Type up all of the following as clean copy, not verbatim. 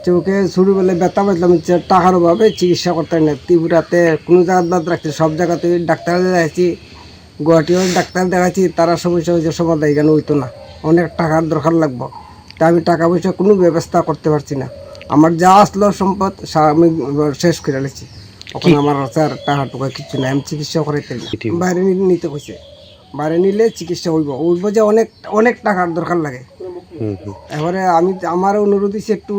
চোখে ছোটোবেলায় ব্যথা পাইতাম, টাকার অভাবে চিকিৎসা করতে না। ত্রিপুরাতে কোনো জায়গা বাদ রাখছে, সব জায়গাতে ডাক্তার দেখাচ্ছি, গুয়াহাটিও ডাক্তার দেখাচ্ছি, তারা সমস্যা হয়েছে সমাধান এখানে হইতো না, অনেক টাকার দরকার লাগবো। তা আমি টাকা পয়সা কোনো ব্যবস্থা করতে পারছি না। আমার যা আসলো সম্পদ আমি শেষ করে নিয়েছি। এখন আমার স্যার টাকা টুকা কিছু নাই, আমি চিকিৎসা করাইতে না। বাইরে নিতে কইছে, বাইরে নিলে চিকিৎসা হইব যে অনেক অনেক টাকার দরকার লাগে। এবারে আমি আমার অনুরোধ হচ্ছে একটু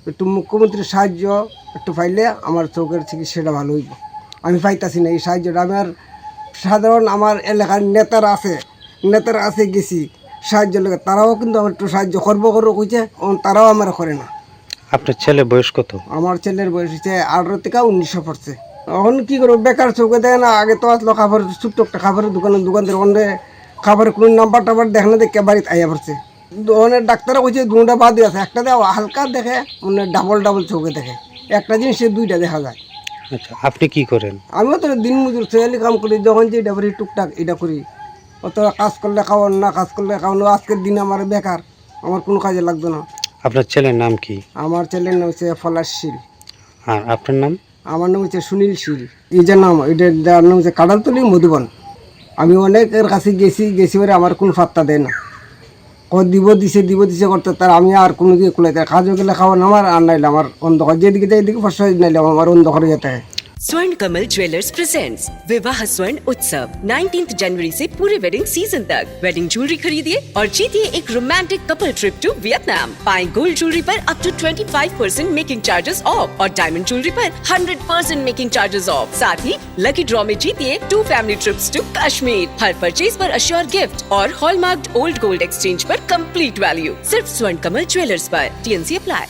একটু মুখ্যমন্ত্রীর সাহায্য একটু পাইলে আমার চোখের চিকিৎসাটা ভালো হইব। আমি পাইতাছি না এই সাহায্যটা। আমি আর সাধারণ আমার এলাকার নেতারা আছে গেছি সাহায্য লাগে, তারাও কিন্তু আমার একটু সাহায্য করবো কইছে, তারাও আমার করে না। আপনার ছেলে বয়স কত? আমার ছেলের বয়স হচ্ছে 18 থেকে 19 পড়ছে। এখন কি করবো, বেকার চোখে দেয় না। আগে তো আসলো খাবার, ছোট্ট একটা খাবারের দোকানদার অনেক খাবারের কোনো নাম্বার টাম্বার দেখে না, দেখে বাড়িতে আইয়া পড়ছে। অনেক ডাক্তাররা কইছে দুটা বাদ আছে, একটা দেওয়া হালকা দেখে, মানে ডাবল চোখে দেখে, একটা জিনিস সে দুইটা দেখা যায়। আচ্ছা, আপনি কি করেন? আমিও তো দিন মজুর ছেলে কাম করি, যখন যে এটা করি টুকটাক এটা করি। অত কাজ করলে খাওয়ান না, কাজ করলে খাওয়ানো। আজকের দিনে আমার বেকার, আমার কোনো কাজে লাগতো না। আপনার ছেলের নাম কি? আমার ছেলের নাম হচ্ছে পলাশ শীল। আর আপনার নাম? আমার নাম হচ্ছে সুনীল শীল। এই যে নাম, এটার নাম হচ্ছে কাঁঠালতলি মধুবন। আমি অনেকের কাছে গেছি বলে আমার কোনো পাত্তা দেয় না। দিব দিছে করতে, তার আমি আর কোনো দিকে খুলে দেয়। কাজও গেলে খাওয়ান আমার, আর নাইলে আমার অন্ধকার, যেদিকে যাই এদিকে ফসল, নাইলে আমার অন্ধকারে যেতে হয়। स्वर्ण कमल ज्वेलर्स प्रेजेंट्स विवाह स्वर्ण उत्सव 19 जनवरी से पूरे वेडिंग सीजन तक। वेडिंग ज्वेलरी खरीदिए और जीतिए एक romantic couple trip to Vietnam. पाएं गोल्ड ज्वेलरी पर up to 25% making charges off और डायमंड ज्वेलरी पर 100% मेकिंग चार्जेस ऑफ। साथ ही लकी ड्रॉ में जीतिए 2 फैमिली ट्रिप्स टू कश्मीर। हर परचेज पर अश्योर गिफ्ट और हॉलमार्क्ड ओल्ड गोल्ड एक्सचेंज पर कंप्लीट वैल्यू। सिर्फ स्वर्ण कमल ज्वेलर्स पर। TNC apply.